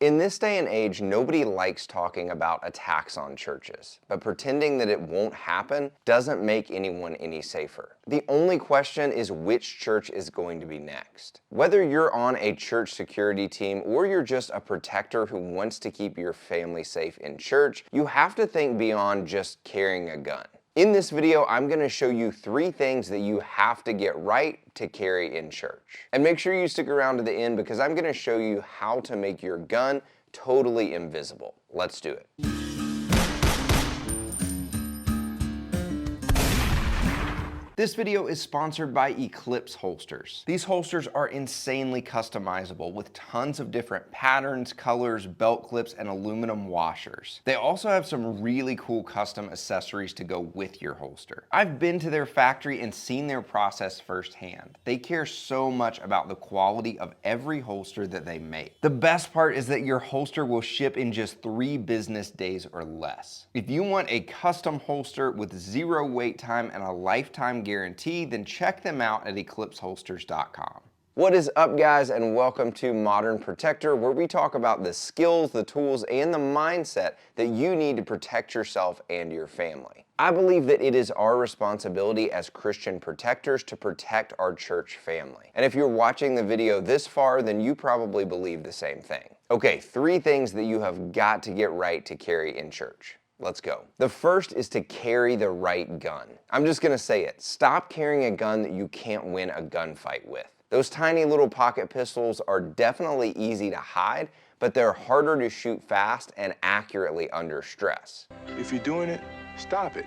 In this day and age, nobody likes talking about attacks on churches, but pretending that it won't happen doesn't make anyone any safer. The only question is which church is going to be next. Whether you're on a church security team or you're just a protector who wants to keep your family safe in church, you have to think beyond just carrying a gun. In this video, I'm going to show you 3 things that you have to get right to carry in church. And make sure you stick around to the end because I'm going to show you how to make your gun totally invisible. Let's do it. This video is sponsored by Eclipse holsters. These holsters are insanely customizable with tons of different patterns, colors, belt clips, and aluminum washers. They also have some really cool custom accessories to go with your holster. I've been to their factory and seen their process firsthand. They care so much about the quality of every holster that they make. The best part is that your holster will ship in just 3 business days or less. If you want a custom holster with 0 wait time and a lifetime guarantee, then check them out at eclipseholsters.com. What is up, guys, and welcome to Modern Protector, where we talk about the skills, the tools, and the mindset that you need to protect yourself and your family. I believe that it is our responsibility as Christian protectors to protect our church family. And if you're watching the video this far, then you probably believe the same thing. Okay, 3 things that you have got to get right to carry in church. Let's go. The first is to carry the right gun. I'm just gonna say it. Stop carrying a gun that you can't win a gunfight with. Those tiny little pocket pistols are definitely easy to hide, but they're harder to shoot fast and accurately under stress. If you're doing it, stop it.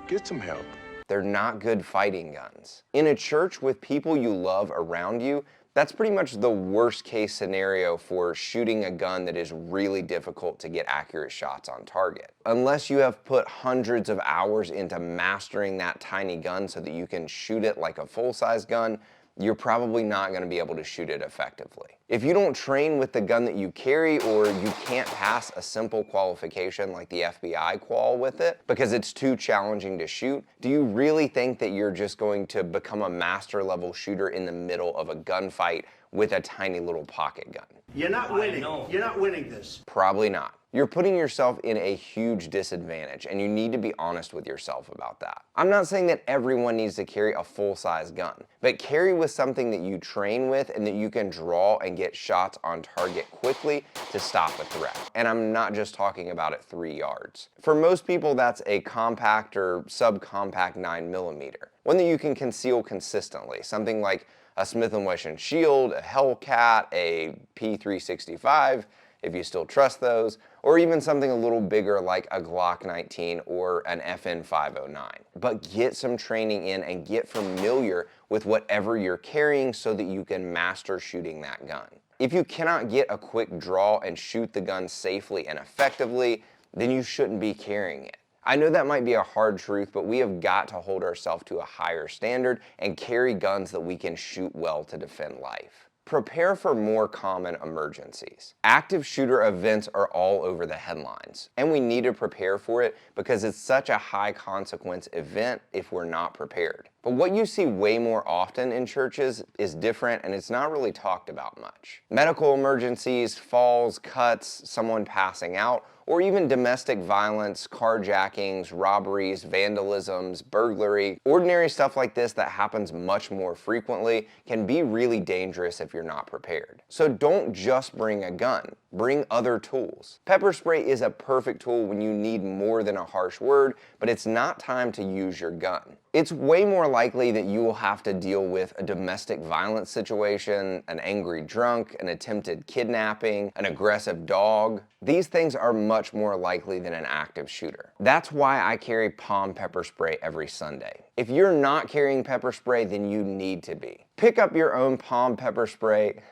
Get some help. They're not good fighting guns. In a church with people you love around you, that's pretty much the worst case scenario for shooting a gun that is really difficult to get accurate shots on target. Unless you have put hundreds of hours into mastering that tiny gun so that you can shoot it like a full-size gun, you're probably not going to be able to shoot it effectively. If you don't train with the gun that you carry, or you can't pass a simple qualification like the FBI qual with it because it's too challenging to shoot, do you really think that you're just going to become a master level shooter in the middle of a gunfight with a tiny little pocket gun? You're not winning. You're not winning this. Probably not. You're putting yourself in a huge disadvantage, and you need to be honest with yourself about that. I'm not saying that everyone needs to carry a full-size gun, but carry with something that you train with and that you can draw and get shots on target quickly to stop a threat. And I'm not just talking about at 3 yards. For most people, that's a compact or subcompact 9mm, one that you can conceal consistently, something like a Smith & Wesson Shield, a Hellcat, a P365, if you still trust those, or even something a little bigger like a Glock 19 or an FN 509. But get some training in and get familiar with whatever you're carrying so that you can master shooting that gun. If you cannot get a quick draw and shoot the gun safely and effectively, then you shouldn't be carrying it. I know that might be a hard truth, but we have got to hold ourselves to a higher standard and carry guns that we can shoot well to defend life. Prepare for more common emergencies. Active shooter events are all over the headlines, and we need to prepare for it because it's such a high consequence event if we're not prepared. But what you see way more often in churches is different, and it's not really talked about much. Medical emergencies, falls, cuts, someone passing out, or even domestic violence, carjackings, robberies, vandalisms, burglary. Ordinary stuff like this that happens much more frequently can be really dangerous if you're not prepared. So don't just bring a gun, bring other tools. Pepper spray is a perfect tool when you need more than a harsh word, but it's not time to use your gun. It's way more likely that you will have to deal with a domestic violence situation, an angry drunk, an attempted kidnapping, an aggressive dog. These things are much more likely than an active shooter. That's why I carry POM Pepper Spray every Sunday. If you're not carrying pepper spray, then you need to be. Pick up your own POM Pepper Spray.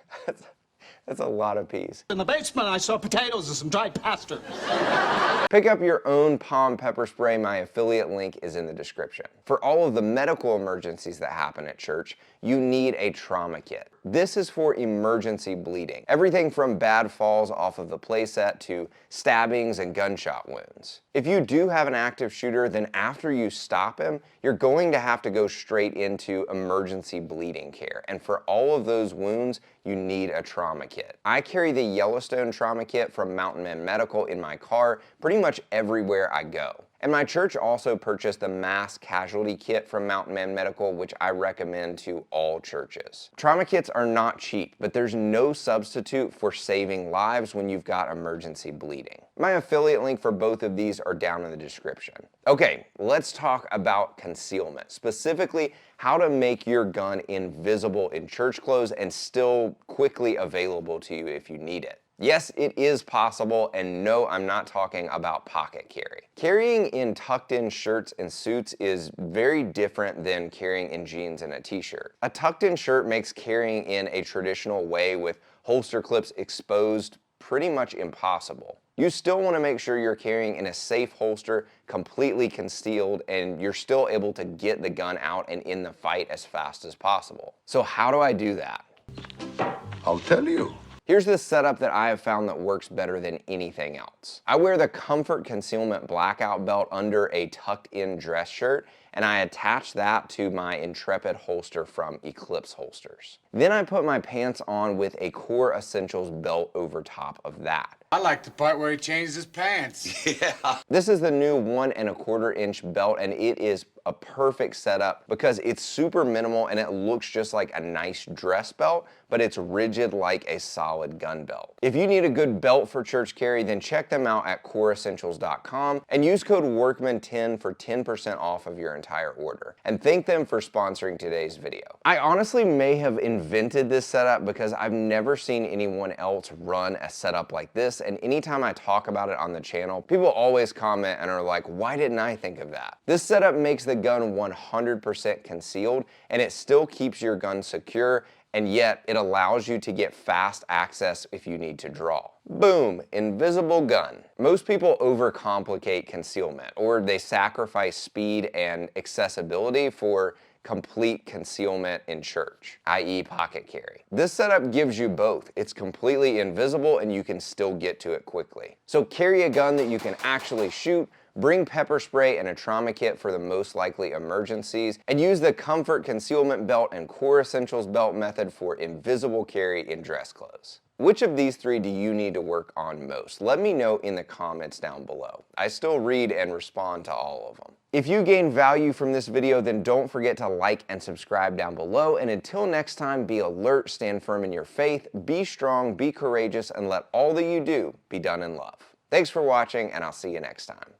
That's a lot of peas. In the basement, I saw potatoes and some dried pasta. Pick up your own POM Pepper Spray. My affiliate link is in the description. For all of the medical emergencies that happen at church, you need a trauma kit. This is for emergency bleeding. Everything from bad falls off of the playset to stabbings and gunshot wounds. If you do have an active shooter, then after you stop him, you're going to have to go straight into emergency bleeding care. And for all of those wounds, you need a trauma kit. I carry the Yellowstone trauma kit from Mountain Man Medical in my car pretty much everywhere I go. And my church also purchased the mass casualty kit from Mountain Man Medical, which I recommend to all churches. Trauma kits are not cheap, but there's no substitute for saving lives when you've got emergency bleeding. My affiliate link for both of these are down in the description. Okay, let's talk about concealment, specifically how to make your gun invisible in church clothes and still quickly available to you if you need it. Yes, it is possible, and no, I'm not talking about pocket carry. Carrying in tucked-in shirts and suits is very different than carrying in jeans and a t-shirt. A tucked-in shirt makes carrying in a traditional way with holster clips exposed pretty much impossible. You still want to make sure you're carrying in a safe holster, completely concealed, and you're still able to get the gun out and in the fight as fast as possible. So how do I do that? I'll tell you. Here's the setup that I have found that works better than anything else. I wear the Comfort Concealment blackout belt under a tucked-in dress shirt, and I attach that to my Intrepid holster from Eclipse holsters. Then I put my pants on with a Core Essentials belt over top of that. I like the part where he changes his pants. Yeah. This is the new 1 1/4 inch belt, and it is a perfect setup because it's super minimal and it looks just like a nice dress belt, but it's rigid like a solid gun belt. If you need a good belt for church carry, then check them out at coreessentials.com and use code WORKMAN10 for 10% off of your entire order. And thank them for sponsoring today's video. I honestly may have invented this setup because I've never seen anyone else run a setup like this, and anytime I talk about it on the channel, people always comment and are like, why didn't I think of that? This setup makes the gun 100% concealed, and it still keeps your gun secure, and yet it allows you to get fast access if you need to draw. Boom, invisible gun. Most people overcomplicate concealment, or they sacrifice speed and accessibility for complete concealment in church, i.e. pocket carry. This setup gives you both. It's completely invisible and you can still get to it quickly. So carry a gun that you can actually shoot, bring pepper spray and a trauma kit for the most likely emergencies, and use the Comfort Concealment belt and Core Essentials belt method for invisible carry in dress clothes. Which of these three do you need to work on most? Let me know in the comments down below. I still read and respond to all of them. If you gain value from this video, then don't forget to like and subscribe down below. And until next time, be alert, stand firm in your faith, be strong, be courageous, and let all that you do be done in love. Thanks for watching, and I'll see you next time.